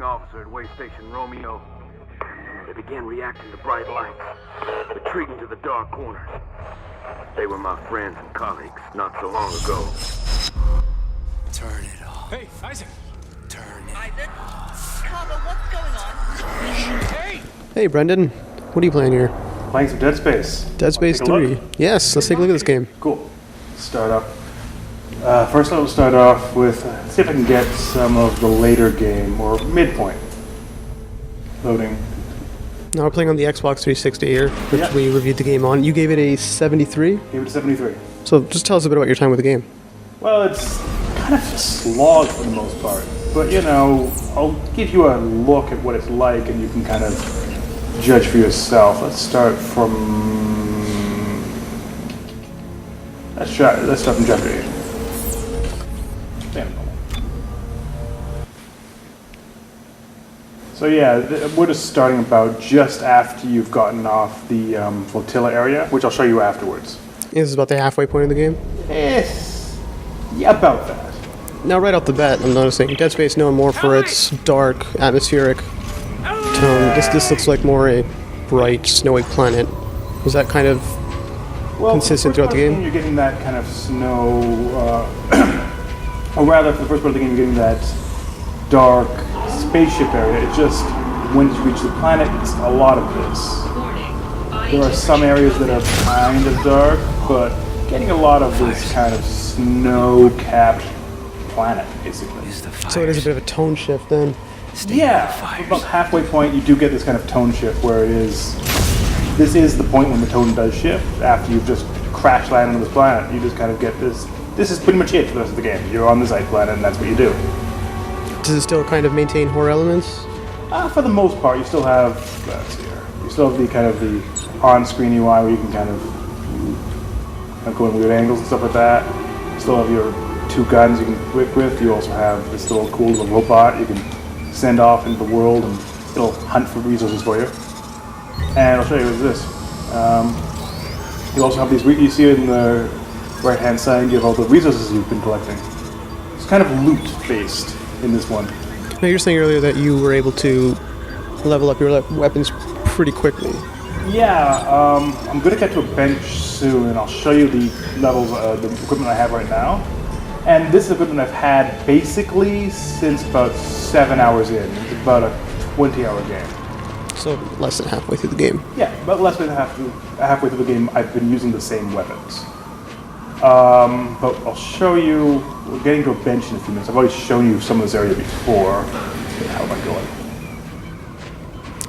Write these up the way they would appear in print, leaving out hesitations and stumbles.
patrolling officer at Workstation, Romeo. They began reacting to bright lights, retreating to the dark corners. They were my friends and colleagues not so long ago. Turn it off. Hey, Isaac! Turn it Isaac? Carver, what's going on? Hey! Hey, Brendan. What are you playing here? Playing some Dead Space. Dead Space Take a 3. look? Yes, let's take a look at this game. Cool. Start up. First, I will start off with see if I can get some of the later game or midpoint loading. Now we're playing on the Xbox 360 here, which Yeah. we reviewed the game on. You gave it a 73. Gave it a 73. So just tell us a bit about your time with the game. Well, it's kind of a slog for the most part, but you know, I'll give you a look at what it's like, and you can kind of judge for yourself. Let's start from. Let's start from chapter 8. Bam. So yeah, we're just starting about just after you've gotten off the flotilla area, which I'll show you afterwards. This is about the halfway point of the game. Yeah, about that. Now, right off the bat, I'm noticing Dead Space known more for its dark, atmospheric tone. This looks like more a bright, snowy planet. Was that kind of consistent throughout the game? You're getting that kind of snow, or rather, for the first part of the game, you're getting that dark spaceship area. It's just when you reach the planet, it's a lot of this. There are some areas that are kind of dark, but getting a lot of this kind of snow-capped planet, basically. So it is a bit of a tone shift then. Yeah, about halfway point, you do get this kind of tone shift where it is. This is the point when the tone does shift after you've just crash landed on this planet. You just kind of get this. This is pretty much it for the rest of the game. You're on this ice planet, and that's what you do. Does it still kind of maintain horror elements? For the most part, you still have. Let's see here. You still have the kind of the on-screen UI where you can kind of go in weird angles and stuff like that. You still have your 2 guns you can whip with. You also have this little cool little robot you can send off into the world, and it'll hunt for resources for you. And I'll show you this. You also have these. You see in the right-hand side, you have all the resources you've been collecting. It's kind of loot-based in this one. Now, you were saying earlier that you were able to level up your weapons pretty quickly. Yeah, I'm going to get to a bench soon, and I'll show you the levels, the equipment I have right now. And this is equipment I've had basically since about 7 hours in. It's about a 20-hour game. So less than halfway through the game. Yeah, about less than halfway through the game, I've been using the same weapons. But I'll show you. We're getting to a bench in a few minutes. I've already shown you some of this area before. Okay, how am I going?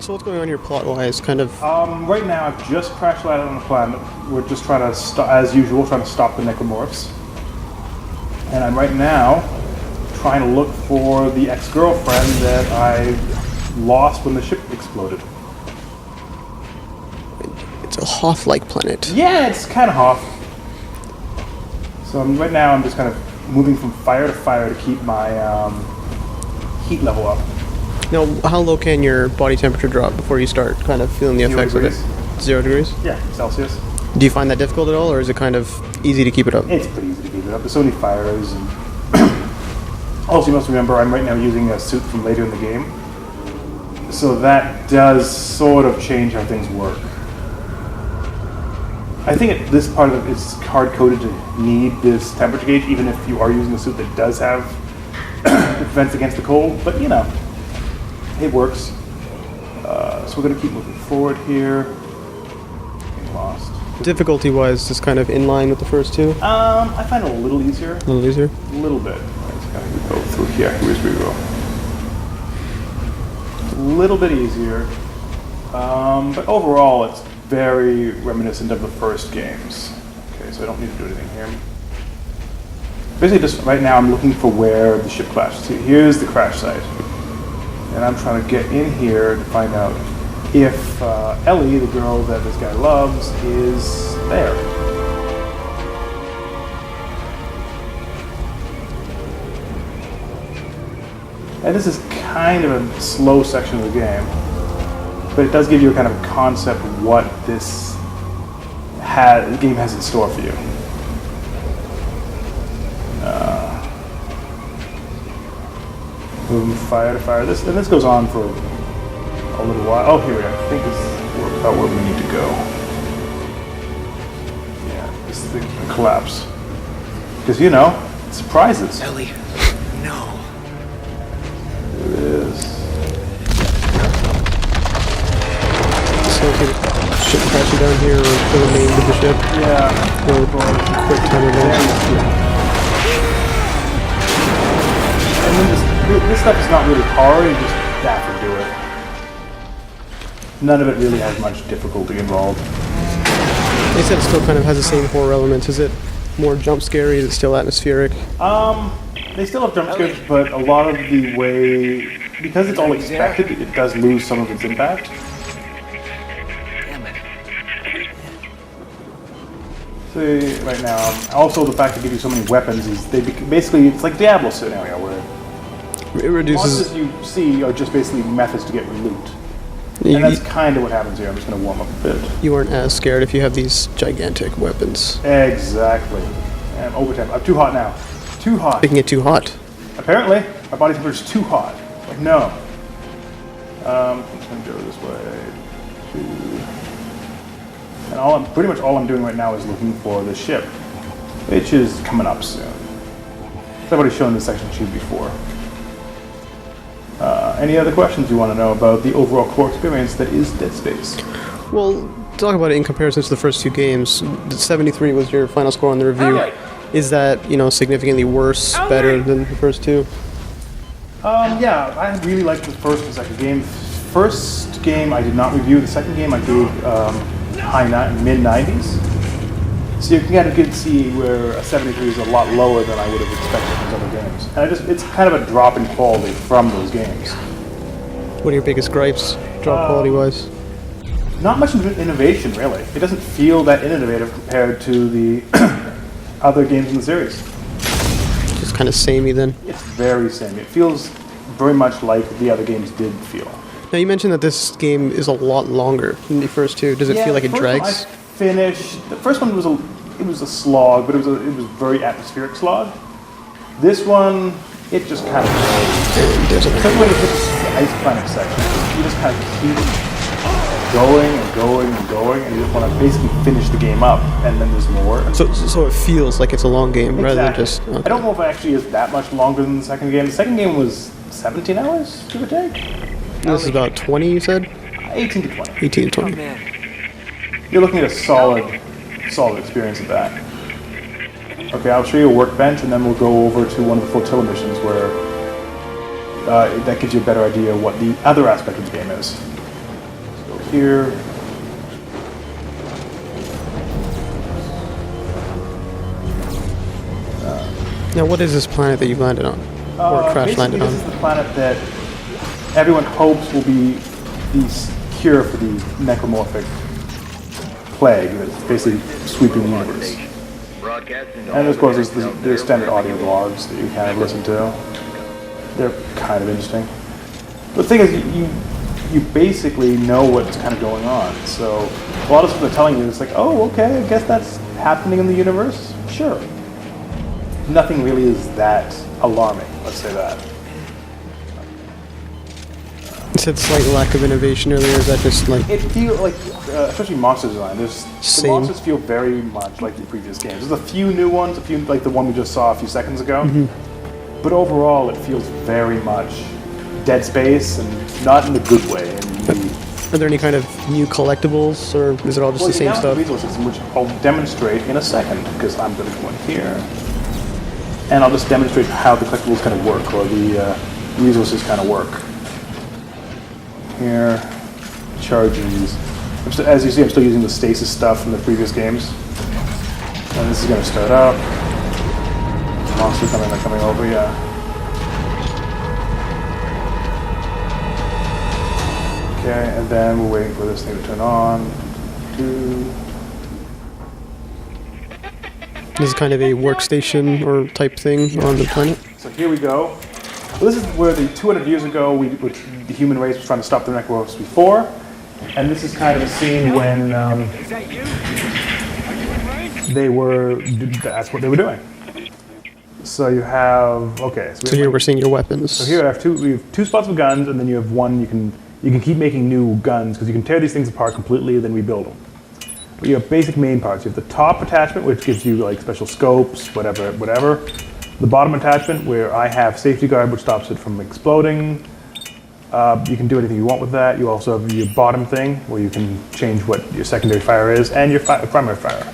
So what's going on here plot-wise? Kind of. Right now, I've just crash landed on the planet. We're just trying to, as usual, trying to stop the necromorphs. And I'm right now trying to look for the ex-girlfriend that I lost when the ship exploded. It's a Hoth-like planet. Yeah, it's kind of Hoth. So right now, I'm just kind of moving from fire to fire to keep my heat level up. Now, how low can your body temperature drop before you start kind of feeling the effects of it? 0 degrees? Yeah, Celsius. Do you find that difficult at all, or is it kind of easy to keep it up? It's pretty easy to keep it up. There's so many fires. And also, you must remember, I'm right now using a suit from later in the game. So that does sort of change how things work. I think this part of it is hard-coded to need this temperature gauge, even if you are using a suit that does have defense against the cold. But, you know, it works. So we're going to keep moving forward here. Getting lost. Difficulty-wise, just kind of in line with the first two? I find it a little easier. A little easier? A little bit. Let's kind of go through here. Here's where we go. A little bit easier. But overall, it's very reminiscent of the first games. Okay, so I don't need to do anything here. Basically, just right now, I'm looking for where the ship crashed. See, here's the crash site. And I'm trying to get in here to find out if Ellie, the girl that this guy loves, is there. And this is kind of a slow section of the game, but it does give you a kind of concept of what this game has in store for you. From fire to fire. This goes on for a little while. Oh, here we are. I think this is about where we need to go. Yeah, this is the collapse. Because, you know, surprises. Ellie, no. There it is. So if you ship crashing down here or the remainder of the ship, Yeah. or quick time event. And then this stuff is not really hard, you just have to do it. None of it really has much difficulty involved. They said it still kind of has the same horror elements. Is it more jump scary? Is it still atmospheric? They still have jump scares, but a lot of the way, because it's all expected, it does lose some of its impact. Damn it. See, right now, also the fact they give you so many weapons is basically, it's like Diablo scenario where It reduces. monsters you see are just basically methods to get loot. You, And that's kind of what happens here. I'm just going to warm up a bit. you aren't as scared if you have these gigantic weapons. Exactly. And overtime. I'm too hot now. Too hot. They can get too hot. Apparently, my body temperature is too hot. Like, no. I'm just going to go this way. And pretty much all I'm doing right now is looking for the ship, which is coming up soon. I've already shown this section to you before. Any other questions you want to know about the overall core experience that is Dead Space? Well, talk about it in comparison to the first two games. The 73 was your final score on the review. Is that, significantly worse, better than the first two? Yeah, I really liked the first and second game. First game I did not review. The second game I gave mid-90s. So you can kind of see where a 73 is a lot lower than I would have expected from those other games. And it's kind of a drop in quality from those games. What are your biggest gripes, drop quality-wise? Not much innovation, really. It doesn't feel that innovative compared to the other games in the series. Just kind of samey then. It's very samey. It feels very much like the other games did feel. Now you mentioned that this game is a lot longer than the first two. Does it feel like it drags? The first one was a slog, but it was very atmospheric slog. This one, it just kind of goes. Except when it hits the ice planet section, you just kind of keep going and going and going, and you just want to basically finish the game up, and then there's more. So it feels like it's a long game rather than just. Okay. I don't know if it actually is that much longer than the second game. The second game was 17 hours, give or take. This is about 20, you said? 18 to 20. 18 to 20. Man. You're looking at a solid experience of that. Okay, I'll show you a workbench, and then we'll go over to one of the flotilla missions where that gives you a better idea of what the other aspect of the game is. Let's go here. Now, what is this planet that you landed on? Or crash landed on? This is the planet that everyone hopes will be the cure for the necromorphic plague that's basically sweeping the universe. And of course, there's standard audio logs that you kind of listen to. They're kind of interesting. But the thing is, you basically know what's kind of going on. So a lot of stuff they're telling you, it's like, oh, okay, I guess that's happening in the universe. Sure. Nothing really is that alarming. Let's say that. You said slight lack of innovation earlier. Is that just like It feels like, especially monster design. The Same. monsters feel very much like the previous games. There's a few new ones, a few like the one we just saw a few seconds ago. But overall, it feels very much Dead Space, and not in the good way. Are there any kind of new collectibles, or is it all just the same stuff? Resource system, which I'll demonstrate in a second, because I'm going to go in here, and I'll just demonstrate how the collectibles kind of work, or the resources kind of work. Here, charging these. As you see, I'm still using the stasis stuff from the previous games, and this is going to start up. Monsters coming over, yeah. Okay, and then we're waiting for this thing to turn on. This is kind of a workstation or type thing on the planet. So here we go. So this is where the 200 years ago the human race was trying to stop the necromorphs before, and this is kind of a scene when that's what they were doing. So you have okay. So here we're seeing your weapons. So here I have we have two spots of guns, and then you have one. You can keep making new guns because you can tear these things apart completely and then rebuild them. But you have basic main parts. You have the top attachment, which gives you like special scopes, whatever. The bottom attachment, where I have safety guard, which stops it from exploding. You can do anything you want with that. You also have your bottom thing, where you can change what your secondary fire is, and your primary fire.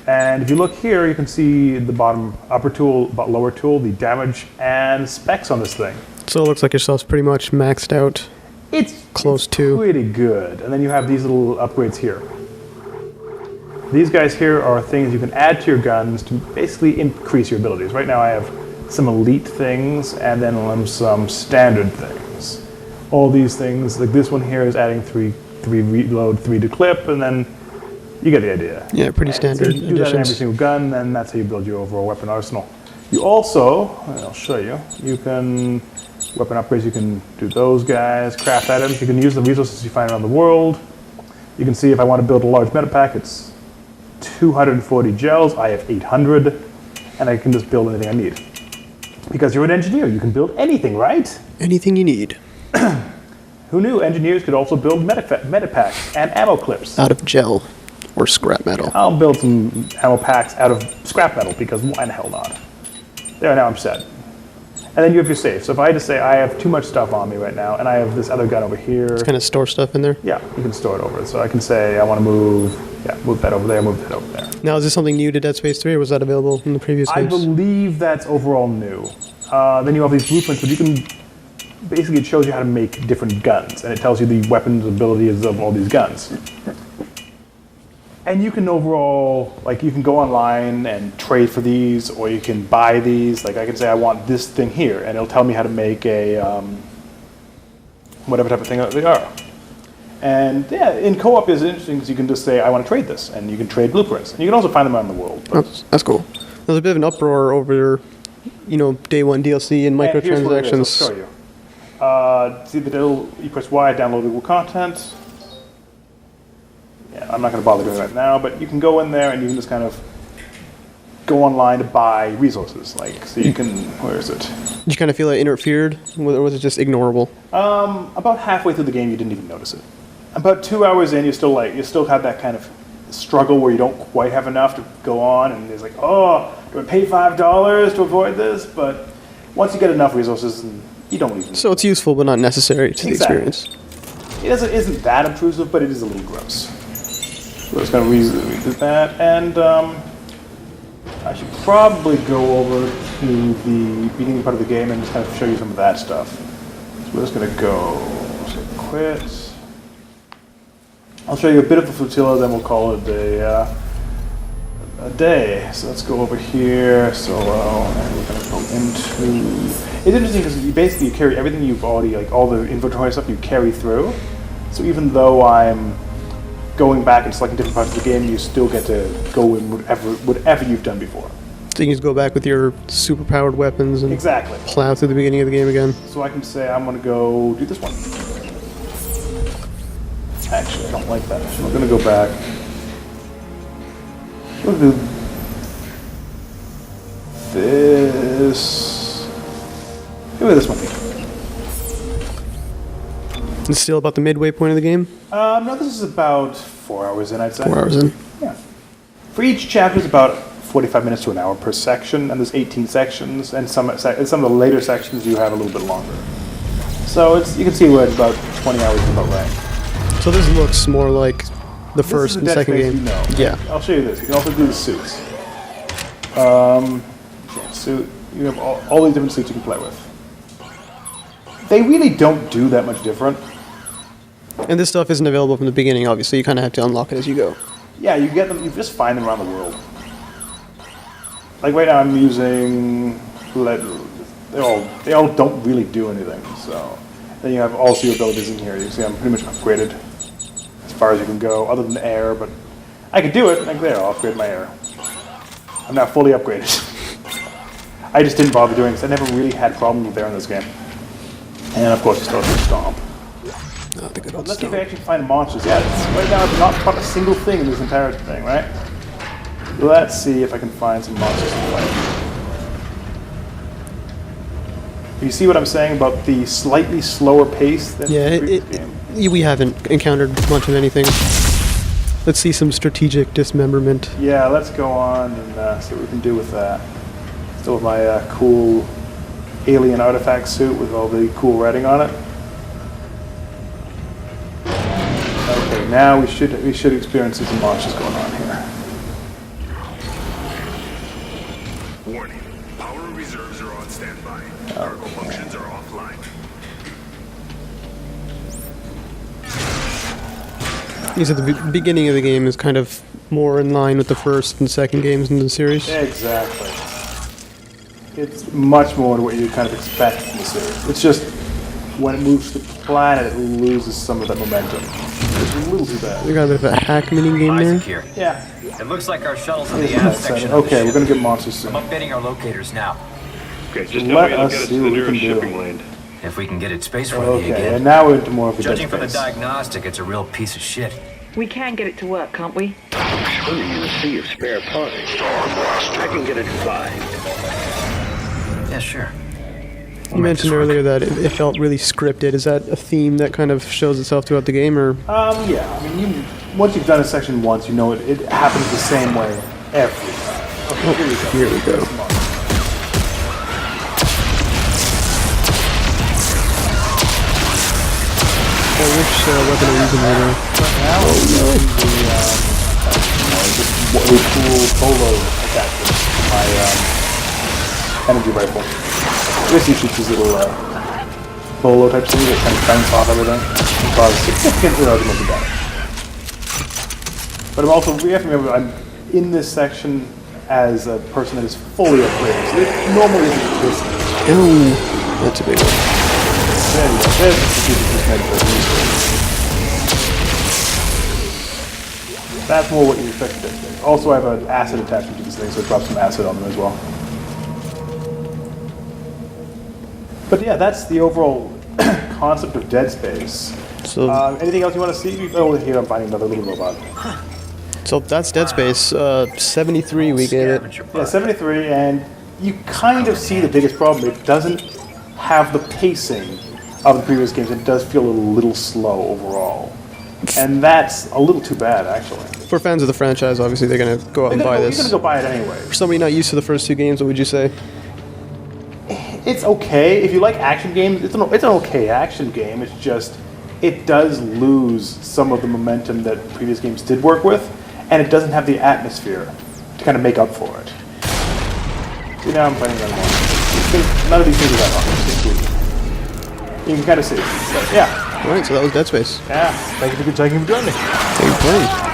And if you look here, you can see the bottom upper tool, lower tool, the damage and specs on this thing. So it looks like your stuff's pretty much maxed out. It's close to pretty good. And then you have these little upgrades here. These guys here are things you can add to your guns to basically increase your abilities. Right now I have some elite things and then some standard things. All these things, like this one here is adding 3 reload, 3 to clip, and then you get the idea. Yeah, pretty standard So you do that in every additions. single gun, and that's how you build your overall weapon arsenal. You also, I'll show you, you can, weapon upgrades, you can do those guys, craft items, you can use the resources you find around the world. You can see if I want to build a large meta pack, it's 240 gels, I have 800, and I can just build anything I need. Because you're an engineer, you can build anything, right? Anything you need. Who knew engineers could also build meta packs and ammo clips? Out of gel or scrap metal. I'll build some ammo packs out of scrap metal, because why the hell not? There, now I'm set. And then you have your safe. So if I just say I have too much stuff on me right now, and I have this other gun over here. Kind of store stuff in there. Yeah, you can store it over. So I can say I want to move that over there, move that over there. Now, is this something new to Dead Space 3, or was that available in the previous I games? believe that's overall new. Then you have these blueprints, but you can, basically it shows you how to make different guns, and it tells you the weapons abilities of all these guns. And you can overall, like you can go online and trade for these, or you can buy these. Like I can say I want this thing here, and it'll tell me how to make a, whatever type of thing they are. And yeah, in co-op is interesting because you can just say I want to trade this, and you can trade blueprints. And you can also find them around the world. That's cool. There's a bit of an uproar over, day one DLC and And here's what it is, microtransactions. I'll show you. See the little, you press Y, downloadable content. Yeah, I'm not going to bother doing that now, but you can go in there and you can just kind of go online to buy resources. Like, so you can, where is it? Did you kind of feel it interfered, or was it just ignorable? About halfway through the game, you didn't even notice it. About 2 hours in, you still have that kind of struggle where you don't quite have enough to go on, and it's like, oh, do I pay $5 to avoid this? But once you get enough resources, you don't even. So it's useful, but not necessary to the Exactly. experience. It isn't that obtrusive, but it is a little gross. So it's going to redo that, and I should probably go over to the beginning part of the game and just kind of show you some of that stuff. So we're just going to go, so quit. I'll show you a bit of the flotilla, then we'll call it a day. So let's go over here, solo, and we're going to go into... It's interesting because you carry everything you've already, like all the inventory stuff you carry through. So even though I'm going back and selecting different parts of the game, you still get to go in whatever you've done before. So you can just go back with your super-powered weapons and Exactly. plow through the beginning of the game again. So I can say I'm going to go do this one. Actually, I don't like that. So I'm going to go back. We'll do this. Maybe this one here. It's still about the midway point of the game? No, this is about 4 hours in, I'd say. 4 hours in. Yeah. For each chapter, it's about 45 minutes to an hour per section, and there's 18 sections, and some of the later sections you have a little bit longer. So you can see where it's about 20 hours is about right. So this looks more like the first and Dead second Space game. you know. Yeah. I'll show you this. You can also do the suits. Suit. You have all these different suits you can play with. They really don't do that much different. And this stuff isn't available from the beginning, obviously. You kind of have to unlock it as you go. Yeah, you get them. You just find them around the world. Like right now, I'm using. They all don't really do anything. So then you have also your abilities in here. You see, I'm pretty much upgraded as far as you can go, other than air. But I could do it. Like there, I'll upgrade my air. I'm now fully upgraded. I just didn't bother doing this. I never really had problems with air in this game. And of course, you still have to stomp. Oh, the good old Let's see if stuff. I actually find monsters. Yeah, right now I've not caught a single thing in this entire thing, right? Let's see if I can find some monsters to fight. You see what I'm saying about the slightly slower pace than Yeah, the previous game? we haven't encountered much of anything. Let's see some strategic dismemberment. Yeah, let's go on and see what we can do with that. Still with my cool alien artifact suit with all the cool writing on it. Okay, now we should experience some monsters going on here. Warning. Power reserves are on standby. Cargo functions are offline. You said the beginning of the game is kind of more in line with the first and second games in the series. Exactly. It's much more to what you kind of expect from the series. It's just when it moves to the planet, it loses some of that momentum. It's a little too bad. We got a bit of a hack mini game there. Isaac here. Yeah. It looks like our shuttle's in the Isn't aft that section exciting? of the Okay, ship. we're gonna get monsters soon. I'm updating our locators now. Okay, just Let tell me it'll us get us see to the what we nearest can do. shipping lane. If we can get it space-worthy Okay, again. and now we're into more of the Judging dead from the space. diagnostic, it's a real piece of shit. We can get it to work, can't we? Swimming in a sea of spare parts. I can get it flying. Yeah, sure. You mentioned earlier that it felt really scripted. Is that a theme that kind of shows itself throughout the game, or? Yeah, I mean, once you've done a section once, you know it happens the same way every time. Okay, Here we go. Come on. Which weapon are you using right now? Now we're using the cool polo attachment to my energy rifle. This usually shoots these little bolo type things that kind of bounce off everything and cause significant augmented damage. But we have to remember, I'm in this section as a person that is fully upgraded. So it normally isn't this. Oh, that's a big one. There you go. There's the strategic dismemberment. That's more what you expect to do. Also, I have an acid attachment to this thing, so it drops some acid on them as well. But yeah, that's the overall concept of Dead Space. So, Anything else you want to see? Oh, here I'm finding another little robot. so that's Dead Space. 73 we gave it. Scavenger Yeah, bug. 73, and you kind of see the biggest problem. It doesn't have the pacing of the previous games. It does feel a little slow overall. And that's a little too bad, actually. For fans of the franchise, obviously they're gonna go out and buy You're this. going to go buy it anyway. For somebody not used to the first two games, what would you say? It's okay. If you like action games, it's an okay action game. It's just, it does lose some of the momentum that previous games did work with, and it doesn't have the atmosphere to kind of make up for it. See, now I'm playing that one. None of these things are that long. You can kind of see. But yeah. Alright, so that was Dead Space. Yeah. Thank you for joining me. Thank you for playing.